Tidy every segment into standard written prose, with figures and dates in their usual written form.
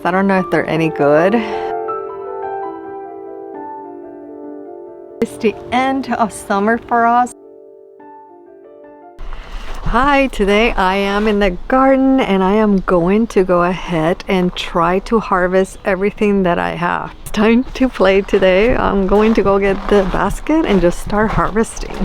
I don't know if they're any good. It's the end of summer for us. Hi, today I am in the garden and I am going to go ahead and try to harvest everything that I have. It's time to play today. I'm going to go get the basket and just start harvesting.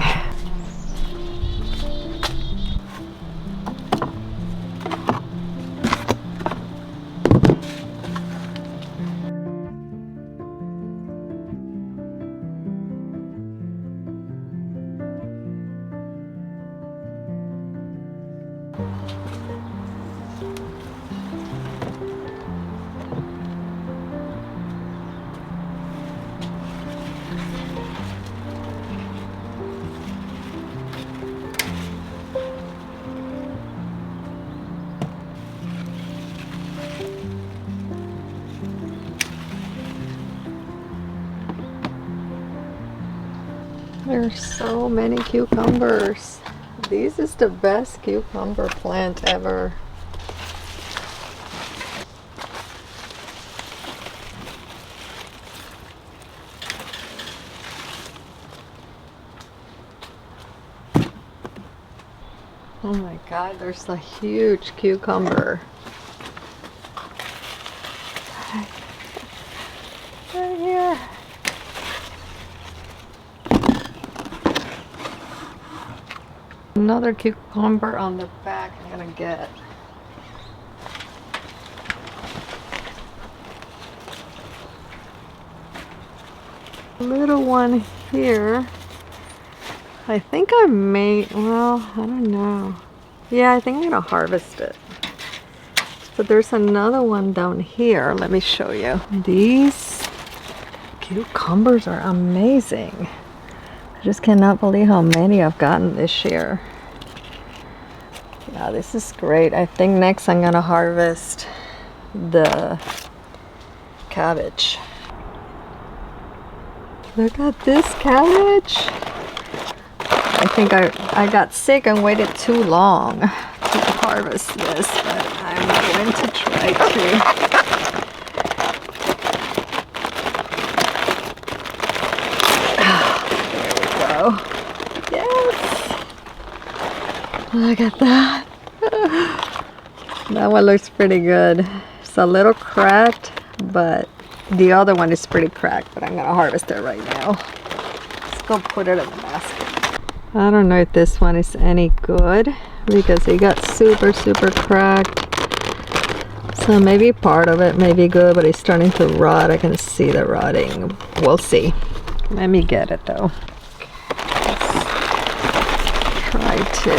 There's so many cucumbers. This is the best cucumber plant ever. Oh my god, there's a huge cucumber. Right here. Another cucumber on the back I'm gonna get. Little one here. I think I may, well, I don't know. Yeah, I think I'm gonna harvest it. But there's another one down here. Let me show you. These cucumbers are amazing. I just cannot believe how many I've gotten this year. Yeah, this is great. I think next I'm gonna harvest the cabbage. Look at this cabbage. I think I got sick and waited too long to harvest this, but I'm going to try to. Yes! Look at that. That one looks pretty good. It's a little cracked, but the other one is pretty cracked, but I'm gonna harvest it right now. Let's go put it in the basket. I don't know if this one is any good because it got super cracked. So maybe part of it may be good, but it's starting to rot. I can see the rotting. We'll see. Let me get it though. Try to.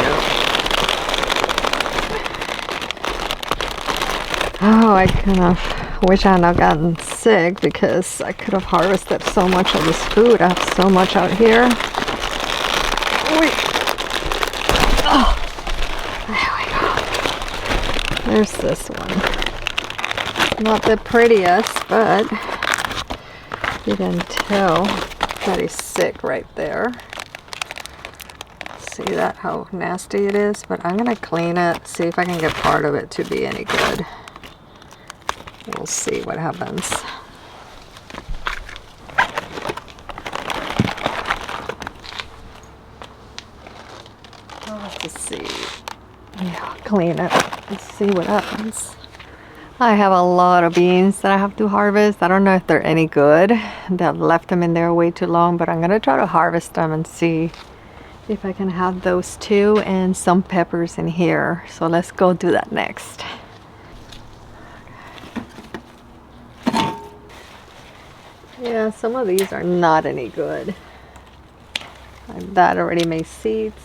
Oh, I kind of wish I had not gotten sick because I could have harvested so much of this food. I have so much out here. Wait. Oh, there we go. There's this one. Not the prettiest, but you can tell that he's sick right there. See that, how nasty it is? But I'm gonna clean it, see if I can get part of it to be any good. We'll see what happens. Let's see. Yeah, clean it. Let's see what happens. I have a lot of beans that I have to harvest. I don't know if they're any good. I've left them in there way too long, but I'm gonna try to harvest them and see if I can have those too, and some peppers in here. So let's go do that next. Yeah, some of these are not any good. That already made seeds.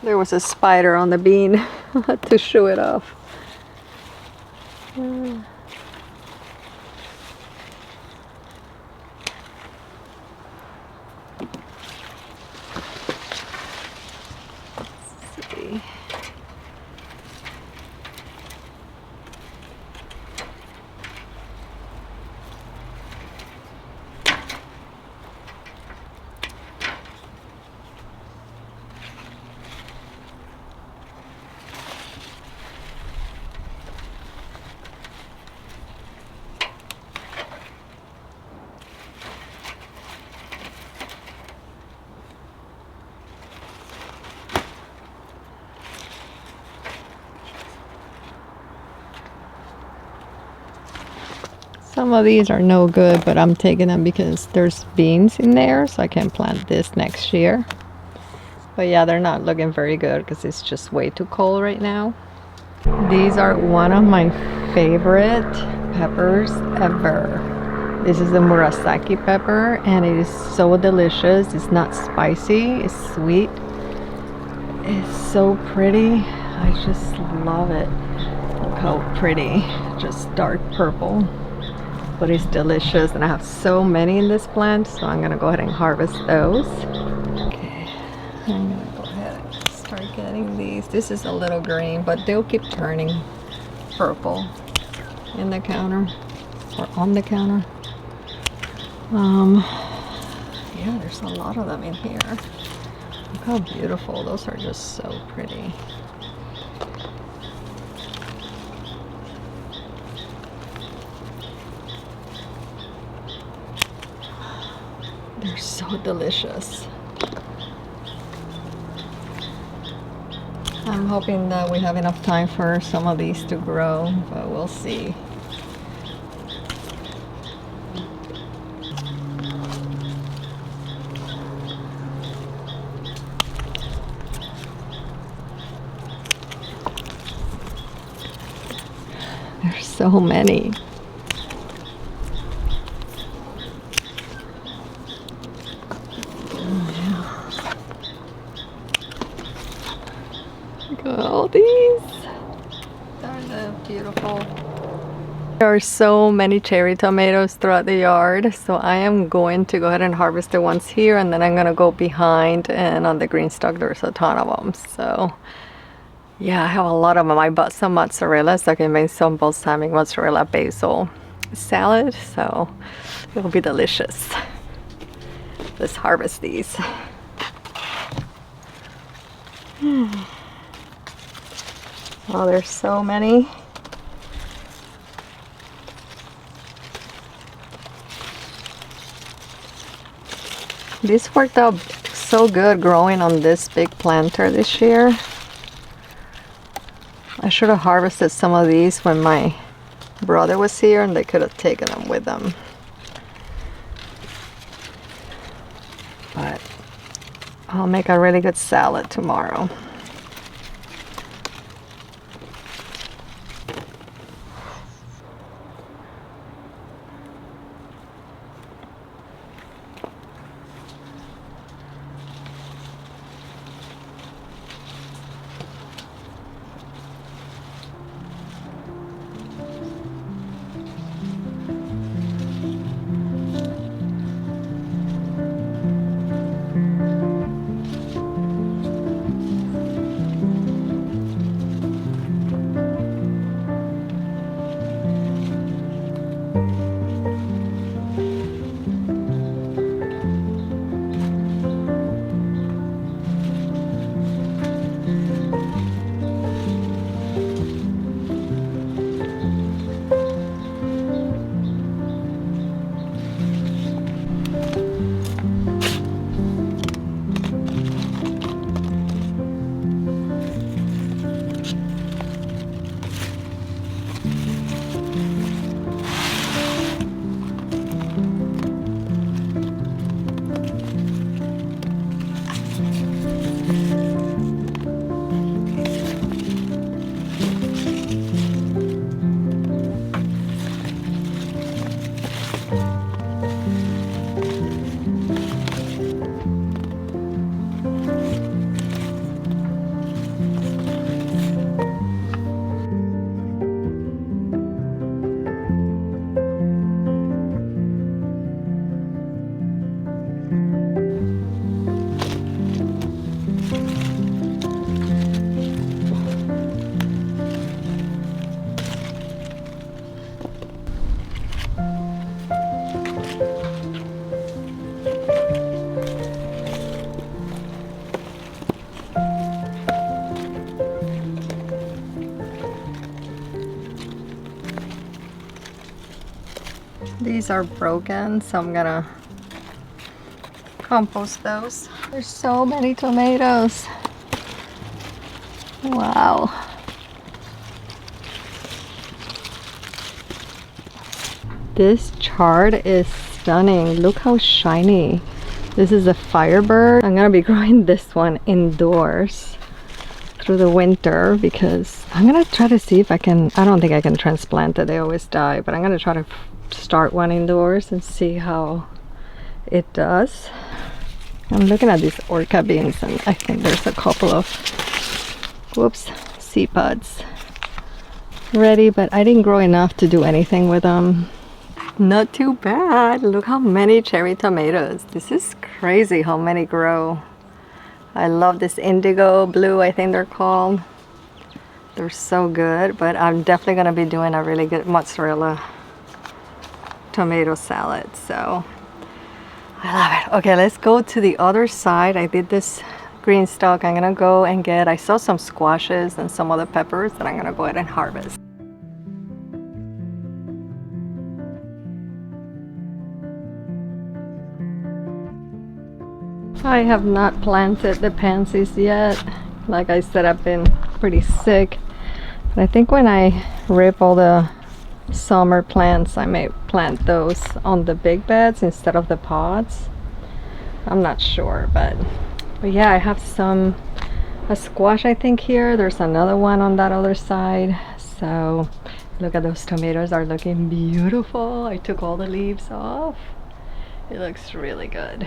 There was a spider on the bean. I had to shoo it off. Let's see. Some of these are no good, but I'm taking them because there's beans in there, so I can plant this next year. But yeah, they're not looking very good because it's just way too cold right now. These are one of my favorite peppers ever. This is the Murasaki pepper, and it is so delicious. It's not spicy, it's sweet. It's so pretty. I just love it. Look how pretty. Just dark purple. But it's delicious, and I have so many in this plant, so I'm gonna go ahead and harvest those. Okay, I'm gonna go ahead and start getting these. This is a little green, but they'll keep turning purple in the counter or on the counter. Yeah, there's a lot of them in here. Look how beautiful. Those are just so pretty. They're so delicious. I'm hoping that we have enough time for some of these to grow, but we'll see. There's so many. Look at all these. Aren't they beautiful? There are so many cherry tomatoes throughout the yard, so I am going to go ahead and harvest the ones here, and then I'm gonna go behind, and on the green stalk there's a ton of them. So yeah, I have a lot of them. I bought some mozzarella, so I can make some balsamic mozzarella basil salad, so it'll be delicious. Let's harvest these. Oh, there's so many. This worked out so good growing on this big planter this year. I should have harvested some of these when my brother was here, and they could have taken them with them. But I'll make a really good salad tomorrow. These are broken, so I'm gonna compost those. There's so many tomatoes. Wow. This chard is stunning. Look how shiny. This is a Firebird. I'm gonna be growing this one indoors through the winter because I'm gonna try to see if I can. I don't think I can transplant it, they always die, but I'm gonna try to start one indoors and see how it does. I'm looking at these orca beans and I think there's a couple of seed pods ready, but I didn't grow enough to do anything with them. Not too bad. Look how many cherry tomatoes. This is crazy how many grow. I love this indigo blue, I think they're called. They're so good, but I'm definitely gonna be doing a really good mozzarella tomato salad, so I love it. Okay, let's go to the other side. I did this green stalk. I'm gonna go and I saw some squashes and some other peppers that I'm gonna go ahead and harvest. I have not planted the pansies yet. Like I said, I've been pretty sick. But I think when I rip all the summer plants, I may plant those on the big beds instead of the pods. I'm not sure, but yeah, I have a squash I think here. There's another one on that other side. So look at those tomatoes, are looking beautiful. I took all the leaves off. It looks really good.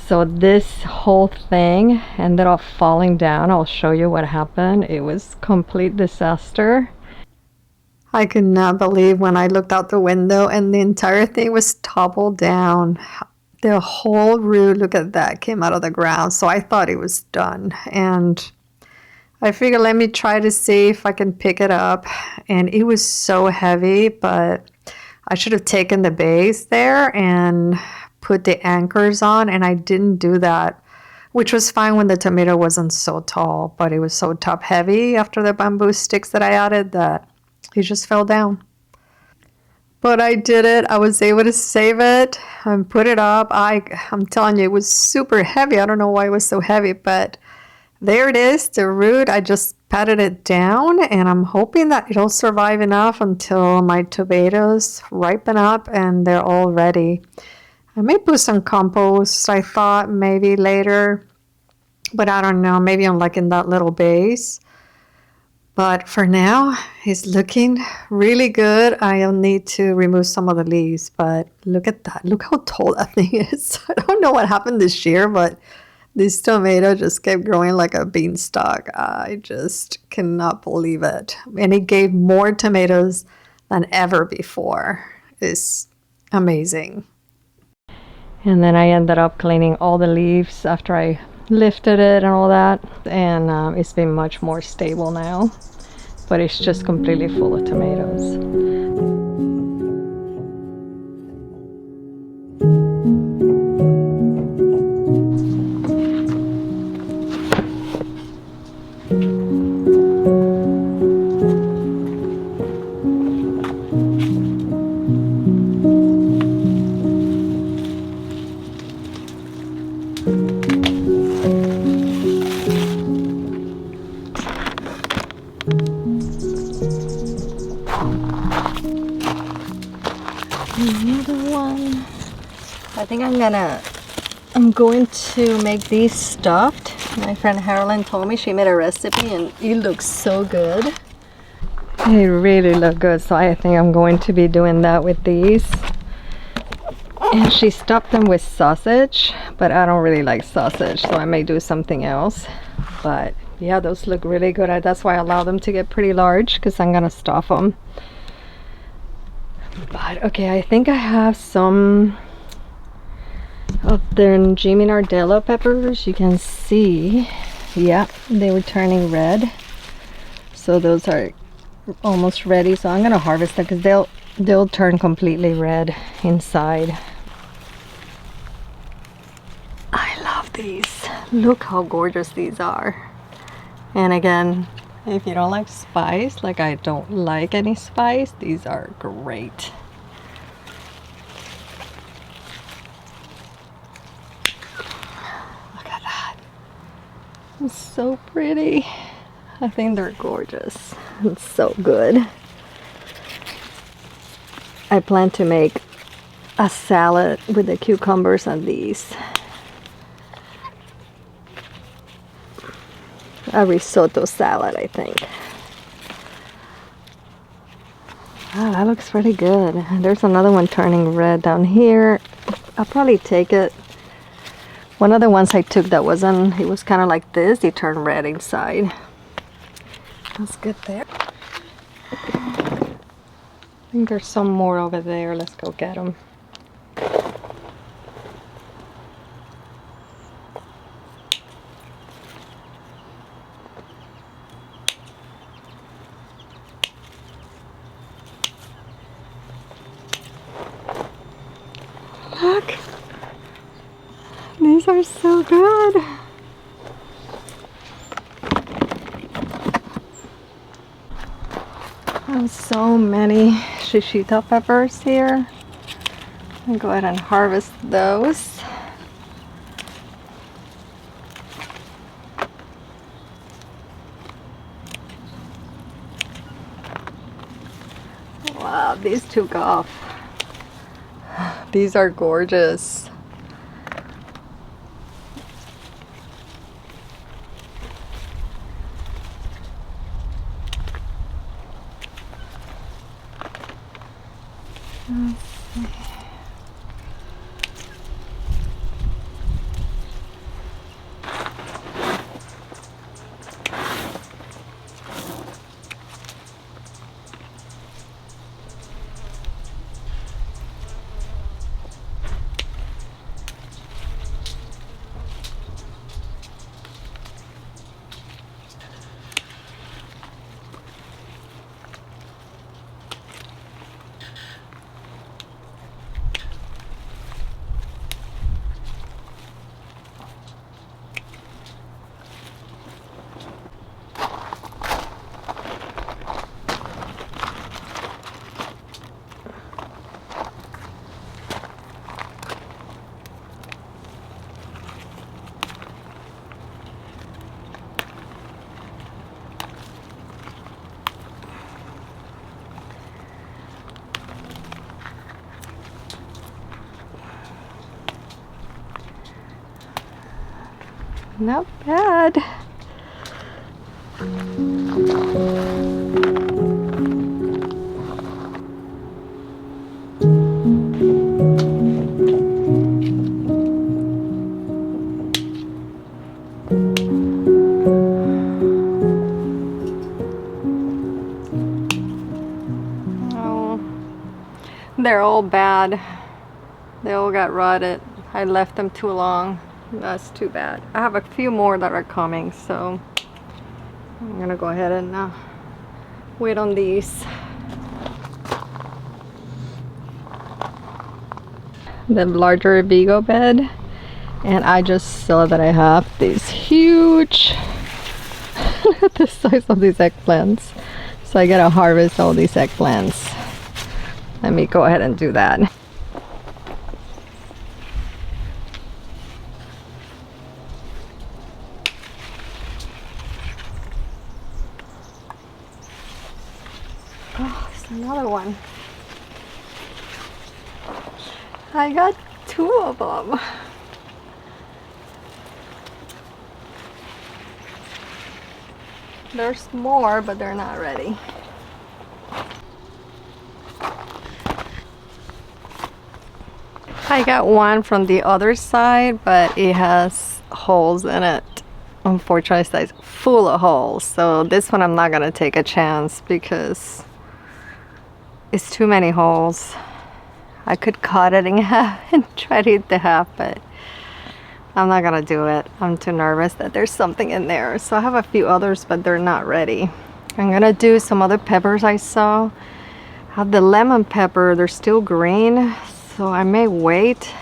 So this whole thing ended up falling down. I'll show you what happened. It was complete disaster. I could not believe when I looked out the window and the entire thing was toppled down. The whole root, look at that, came out of the ground. So I thought it was done. And I figured let me try to see if I can pick it up. And it was so heavy, but I should have taken the base there and put the anchors on, and I didn't do that, which was fine when the tomato wasn't so tall, but it was so top heavy after the bamboo sticks that I added that it just fell down. But I did it. I was able to save it and put it up. I'm telling you, it was super heavy. I don't know why it was so heavy, but there it is, the root. I just patted it down, and I'm hoping that it'll survive enough until my tomatoes ripen up and they're all ready. I may put some compost, I thought maybe later, but I don't know, maybe I'm like in that little base. But for now, it's looking really good. I'll need to remove some of the leaves, but look at that. Look how tall that thing is. I don't know what happened this year, but this tomato just kept growing like a beanstalk. I just cannot believe it. And it gave more tomatoes than ever before. It's amazing. And then I ended up cleaning all the leaves after I lifted it and all that, and it's been much more stable now, but it's just completely full of tomatoes. Another one. I think I'm going to make these stuffed. My friend Carolyn told me she made a recipe and it looks so good. They really look good, so I think I'm going to be doing that with these. And she stuffed them with sausage, but I don't really like sausage, so I may do something else. But yeah, those look really good. That's why I allow them to get pretty large, because I'm gonna stuff them. But okay, I think I have some of the Jimmy Nardello peppers. You can see, yeah, they were turning red. So those are almost ready. So I'm gonna harvest them because they'll turn completely red inside. I love these. Look how gorgeous these are. And again, if you don't like spice, like I don't like any spice, these are great. Look at that. It's so pretty. I think they're gorgeous. It's so good. I plan to make a salad with the cucumbers and these. A risotto salad, I think. Oh, that looks pretty good. There's another one turning red down here. I'll probably take it. One of the ones I took that wasn't, it was kind of like this. It turned red inside. That's good there. I think there's some more over there. Let's go get them. Look, these are so good. I have so many shishito peppers here. I'll go ahead and harvest those. Wow, these took off. These are gorgeous. Let's see. Not bad. Oh, they're all bad. They all got rotted. I left them too long. That's too bad. I have a few more that are coming, so I'm gonna go ahead and wait on these. The larger Vigo bed, and I just saw that I have these huge look at the size of these eggplants, so I gotta harvest all these eggplants. Let me go ahead and do that. Oh, there's another one. I got 2 of them. There's more, but they're not ready. I got one from the other side, but it has holes in it. Unfortunately, it's full of holes. So this one I'm not gonna take a chance because it's too many holes. I could cut it in half and try to eat the half, but I'm not gonna do it. I'm too nervous that there's something in there. So I have a few others, but they're not ready. I'm gonna do some other peppers I saw. I have the lemon pepper, they're still green, so I may wait.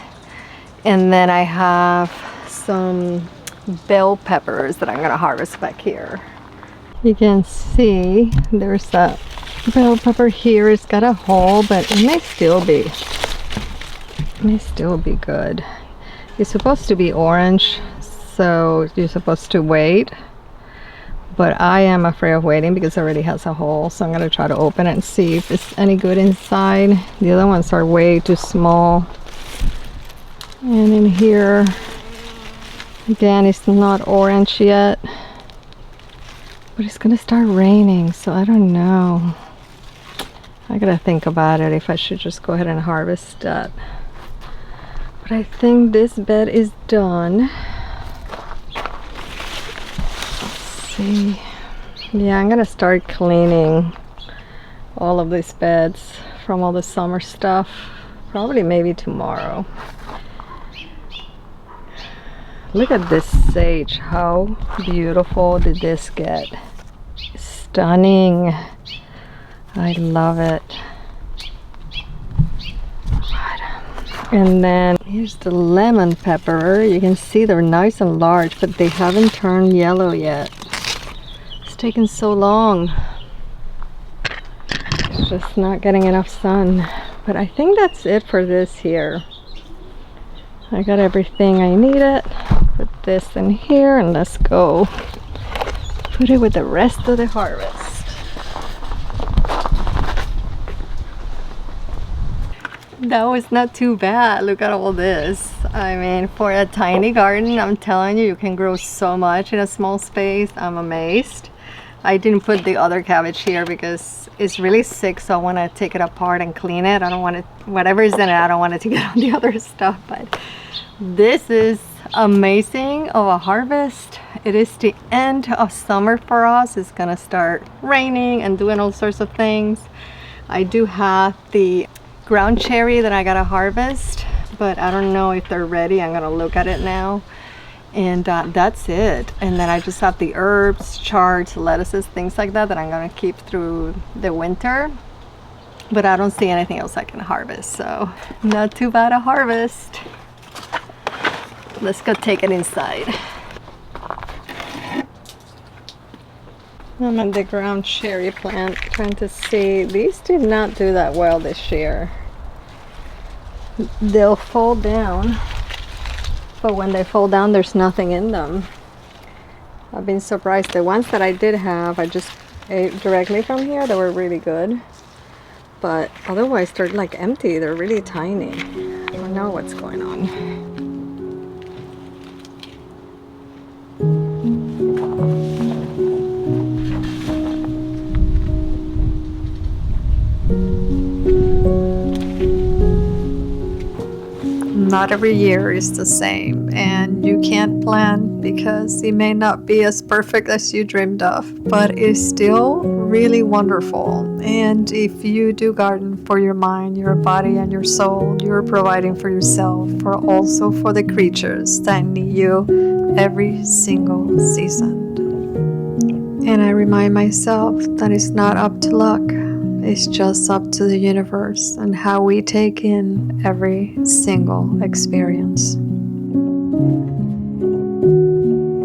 And then I have some bell peppers that I'm gonna harvest back here. You can see there's a bell pepper here. It's got a hole, but it may still be good. It's supposed to be orange, so you're supposed to wait, but I am afraid of waiting because it already has a hole, so I'm gonna try to open it and see if it's any good inside. The other ones are way too small. And in here, again, it's not orange yet, but it's gonna start raining, so I don't know. I gotta think about it if I should just go ahead and harvest that. But I think this bed is done. Let's see. Yeah, I'm gonna start cleaning all of these beds from all the summer stuff. Probably maybe tomorrow. Look at this sage. How beautiful did this get? Stunning. I love it. And then here's the lemon pepper. You can see they're nice and large, but they haven't turned yellow yet. It's taken so long. It's just not getting enough sun. But I think that's it for this here. I got everything I needed. Put this in here and let's go put it with the rest of the harvest. That was not too bad. Look at all this. I mean, for a tiny garden, I'm telling you, you can grow so much in a small space. I'm amazed. I didn't put the other cabbage here because it's really sick, so I want to take it apart and clean it. I don't want it, whatever is in it, I don't want it to get on the other stuff. But this is amazing of a harvest. It is the end of summer for us. It's gonna start raining and doing all sorts of things. I do have the ground cherry that I gotta harvest, but I don't know if they're ready. I'm gonna look at it now. And that's it. And then I just have the herbs, chards, lettuces, things like that I'm gonna keep through the winter. But I don't see anything else I can harvest, so not too bad a harvest. Let's go take it inside. I'm at the ground cherry plant trying to see. These did not do that well this year. They'll fall down, but when they fall down there's nothing in them. I've been surprised. The ones that I did have, I just ate directly from here. They were really good, but otherwise they're like empty. They're really tiny. I don't know what's going on. Not every year is the same, and you can't plan because it may not be as perfect as you dreamed of, but it's still really wonderful. And if you do garden for your mind, your body, and your soul, you're providing for yourself, but also for the creatures that need you every single season. And I remind myself that it's not up to luck. It's just up to the universe and how we take in every single experience.